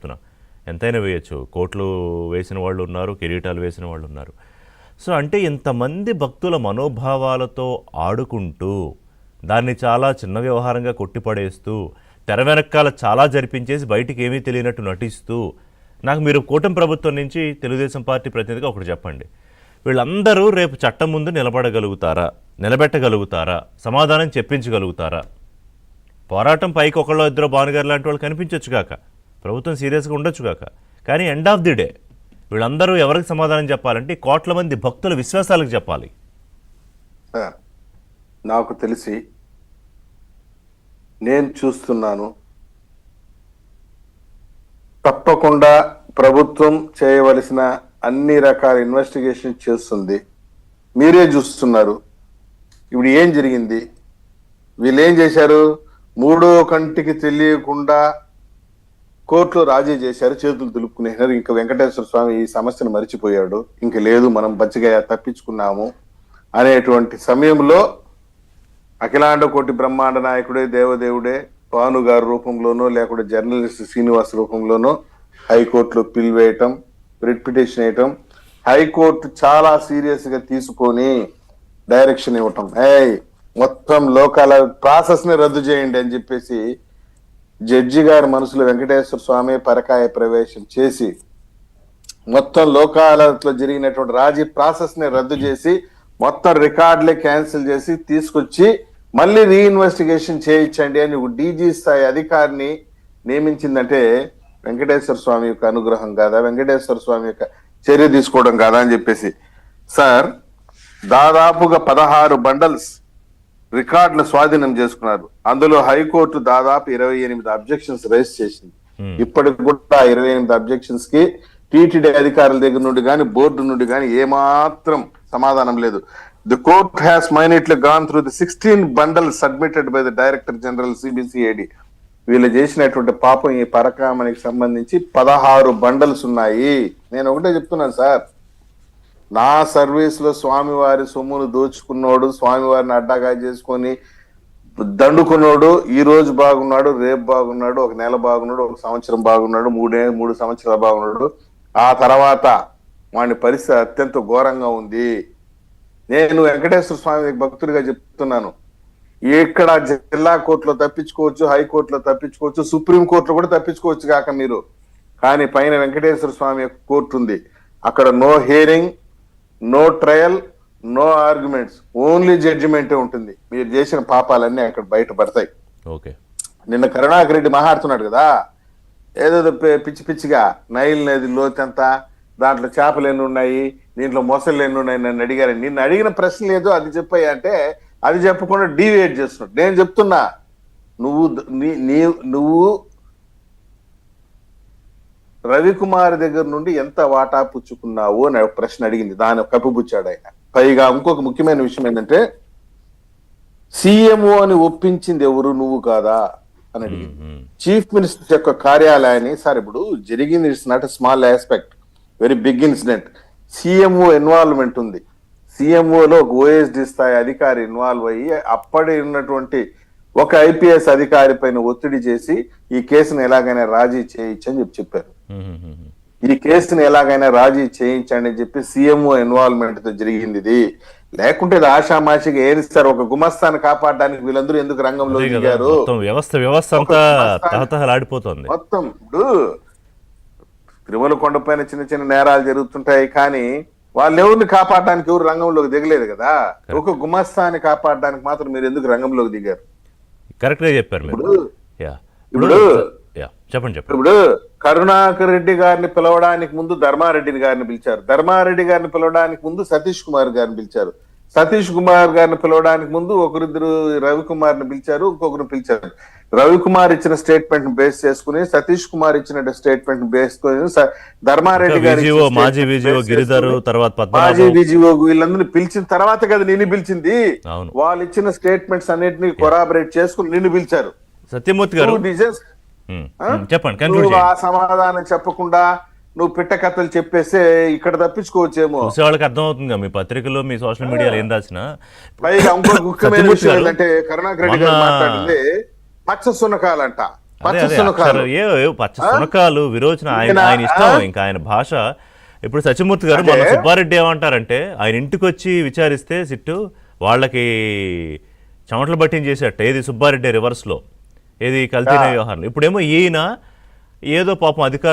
చెప్తున్నా. ఎంతైనా వేయచ్చు. కోట్లు వేసిన వాళ్ళు ఉన్నారు, కిరీటాలు వేసిన వాళ్ళు ఉన్నారు. సో అంటే ఇంతమంది భక్తుల మనోభావాలతో ఆడుకుంటూ దాన్ని చాలా చిన్న వ్యవహారంగా కొట్టిపడేస్తూ తెర వెనకాల చాలా జరిపించేసి బయటికి ఏమీ తెలియనట్టు నటిస్తూ, నాకు మీరు కూటమి ప్రభుత్వం నుంచి తెలుగుదేశం పార్టీ ప్రతినిధిగా ఒకటి చెప్పండి, వీళ్ళందరూ రేపు చట్టం ముందు నిలబడగలుగుతారా, నిలబెట్టగలుగుతారా, సమాధానం చెప్పించగలుగుతారా? పోరాటం పైకి ఒకళ్ళో ఇద్దరు భానుగారు లాంటి వాళ్ళు కనిపించవచ్చు కాక, ప్రభుత్వం సీరియస్గా ఉండొచ్చు కాక, కానీ ఎండ్ ఆఫ్ ది డే వీళ్ళందరూ ఎవరికి సమాధానం చెప్పాలంటే కోట్ల మంది భక్తుల విశ్వాసాలకు చెప్పాలి. నాకు తెలిసి నేను చూస్తున్నాను, తప్పకుండా ప్రభుత్వం చేయవలసిన అన్ని రకాల ఇన్వెస్టిగేషన్ చేస్తుంది. మీరే చూస్తున్నారు ఇప్పుడు ఏం జరిగింది. వీళ్ళు ఏం చేశారు, మూడో కంటికి తెలియకుండా కోర్టులో రాజీ చేశారు, చేతులు దులుపుకునేసారు. ఇంకా వెంకటేశ్వర స్వామి ఈ సమస్యను మరిచిపోయాడు, ఇంక లేదు మనం బచ్చిగా తప్పించుకున్నాము అనేటువంటి సమయంలో అఖిలాండ కోటి బ్రహ్మాండ నాయకుడే దేవదేవుడే భాను గారి రూపంలోనో లేకుంటే జర్నలిస్ట్ శ్రీనివాస్ రూపంలోనో హైకోర్టులో పిల్ వేయటం, రిట్ పిటిషన్ వేయటం, హైకోర్టు చాలా సీరియస్ గా తీసుకొని డైరెక్షన్ ఇవ్వటం, మొత్తం లోకాల ప్రాసెస్ ని రద్దు చేయండి అని చెప్పేసి జడ్జి గారి మనసులో వెంకటేశ్వర స్వామి పరకాయ ప్రవేశం చేసి మొత్తం లోకాలతో జరిగినటువంటి రాజీ ప్రాసెస్ ని రద్దు చేసి మొత్తం రికార్డులే క్యాన్సిల్ చేసి తీసుకొచ్చి మళ్ళీ రీఇన్వెస్టిగేషన్ చేయించండి అని డీజీ స్థాయి అధికారిని నియమించిందంటే వెంకటేశ్వర స్వామి యొక్క అనుగ్రహం కాదా, వెంకటేశ్వర స్వామి యొక్క చర్య తీసుకోవడం కాదా అని చెప్పేసి. సార్, దాదాపుగా 16 బండల్స్ రికార్డులు స్వాధీనం చేసుకున్నారు. అందులో హైకోర్టు దాదాపు 28 అబ్జెక్షన్స్ రైజ్ చేసింది. ఇప్పటికి కూడా 28 అబ్జెక్షన్స్ కి టీటీడీ అధికారుల దగ్గర నుండి కానీ బోర్డు నుండి కానీ ఏమాత్రం సమాధానం లేదు. The court has minutely gone through the 16 bundles submitted by the director general CBCID. వీళ్ళు చేసినటువంటి పాపం ఈ పరకామనికి సంబంధించి 16 బండల్స్ ఉన్నాయి. నేను ఒకటే చెప్తున్నాను సార్, నా సర్వీస్ లో స్వామివారి సొమ్మును దోచుకున్నోడు, స్వామివారిని అడ్డాగా చేసుకొని దండుకున్నోడు ఈ రోజు బాగున్నాడు, రేపు బాగున్నాడు, ఒక నెల బాగున్నాడు, ఒక సంవత్సరం బాగున్నాడు, 3 సంవత్సరాలు బాగున్నాడు, ఆ తర్వాత వాడి పరిస్థితి అత్యంత ఘోరంగా ఉంది. నేను వెంకటేశ్వర స్వామి భక్తుడిగా చెప్తున్నాను, ఇక్కడ జిల్లా కోర్టులో తప్పించుకోవచ్చు, హైకోర్టులో తప్పించుకోవచ్చు, సుప్రీం కోర్టులో కూడా తప్పించుకోవచ్చు కాక మీరు, కానీ పైన వెంకటేశ్వర స్వామి కోర్టు ఉంది. అక్కడ no hearing, no trial, no arguments, only జడ్జిమెంటే ఉంటుంది. మీరు చేసిన పాపాలన్నీ అక్కడ బయటపడతాయి. నిన్న కరుణాకర్ రెడ్డి మాట్లాడుతున్నాడు కదా, ఏదో పిచ్చి పిచ్చిగా నైల్ నది లోతెంత, దాంట్లో చేపలు ఎన్ని ఉన్నాయి, దీంట్లో మొసళ్ళు ఎన్ని ఉన్నాయి నన్ను అడిగారు. నిన్ను అడిగిన ప్రశ్న లేదు అది చెప్పాయి అంటే అది చెప్పకుండా డీవియేట్ చేస్తున్నాడు. నేను చెప్తున్నా, నువ్వు రవికుమార్ దగ్గర నుండి ఎంత వాటా పుచ్చుకున్నావు అని ప్రశ్న అడిగింది, దాని కప్పిపుచ్చాడు ఆయన. పైగా ఇంకొక ముఖ్యమైన విషయం ఏంటంటే, సీఎంఓ అని ఒప్పించింది ఎవరు, నువ్వు కాదా అని అడిగింది. చీఫ్ మినిస్టర్ యొక్క కార్యాలయాన్ని, సార్ ఇప్పుడు జరిగింది it's not a small aspect, very big incident. CMO involvement ఉంది. సీఎంఓలో ఒక ఓఎస్డి స్థాయి అధికారి ఇన్వాల్వ్ అయ్యి అప్పటి ఉన్నటువంటి ఒక ఐపీఎస్ అధికారి పైన ఒత్తిడి చేసి ఈ కేసును ఎలాగైనా రాజీ చేయించని చెప్పారు. ఈ కేసును ఎలాగైనా రాజీ చేయించండి అని చెప్పి సీఎంఓ ఇన్వాల్వ్మెంట్ తో జరిగింది ఇది. లేకుంటే ఆషామాషిగా ఏది సార్, ఒక గుమస్తాన్ని కాపాడడానికి వీళ్ళందరూ ఎందుకు రంగంలో దిగారు? మొత్తం ఇప్పుడు తిరుమల కొండపైన చిన్న చిన్న నేరాలు జరుగుతుంటాయి, కానీ వాళ్ళు ఎవరిని కాపాడడానికి ఎవరు రంగంలోకి దిగలేదు కదా. ఒక గుమస్తాన్ని కాపాడడానికి మాత్రం మీరు ఎందుకు రంగంలోకి దిగారు? కరెక్ట్ గా చెప్పారు. ఇప్పుడు కరుణాకర్ రెడ్డి గారిని పిలవడానికి ముందు ధర్మారెడ్డి గారిని పిలిచారు, ధర్మారెడ్డి గారిని పిలవడానికి ముందు సతీష్ కుమార్ గారిని పిలిచారు, సతీష్ కుమార్ గారిని పిలవడానికి ముందు ఒకరిద్దరు రవికుమార్ ని పిలిచారు, ఇంకొకరు పిలిచారు. రవికుమార్ ఇచ్చిన స్టేట్మెంట్ బేస్ చేసుకుని, సతీష్ కుమార్ ఇచ్చిన స్టేట్మెంట్ బేస్ ధర్మారెడ్డి గారి మాజీ విజిఓ వీళ్ళందరినీ పిలిచిన తర్వాత కదా నిన్ను పిలిచింది. వాళ్ళు ఇచ్చిన స్టేట్మెంట్స్ అన్నిటిని కొరాబరేట్ చేసుకుని నిన్ను పిలిచారు. సత్యమూర్తి గారు చెప్పండి. ఆ సమాధానం చెప్పకుండా నువ్వు పిట్ట కథలు చెప్పేస్తే ఇక్కడ తప్పించుకోవచ్చేమో. వాళ్ళకి అర్థం అవుతుంది మీ పత్రికలో, మీ సోషల్ మీడియాలో ఏం రాసినా. పైగా ఇంకో ముఖ్యమైన విషయం ఏంటంటే, కరుణాకర్ రెడ్డి గారు మాట్లాడింది పచ్చ సునకాలంట. అదే పచ్చ అదే శునకాలు. పచ్చ శునకాలు విరోచన ఆయన ఈయన, ఆయన ఇష్టం, ఇంకా ఆయన భాష. ఇప్పుడు సత్యమూర్తి గారు మన సుబ్బారెడ్డి ఏమంటారంటే, ఆయన ఇంటికి వచ్చి విచారిస్తే సిట్టు వాళ్ళకి చెమటలు పట్టించేసేట, ఏది సుబ్బారెడ్డి రివర్స్లో, ఏది కల్తీ వ్యవహారం. ఇప్పుడేమో ఈయన ఏదో పాపం అధికారులు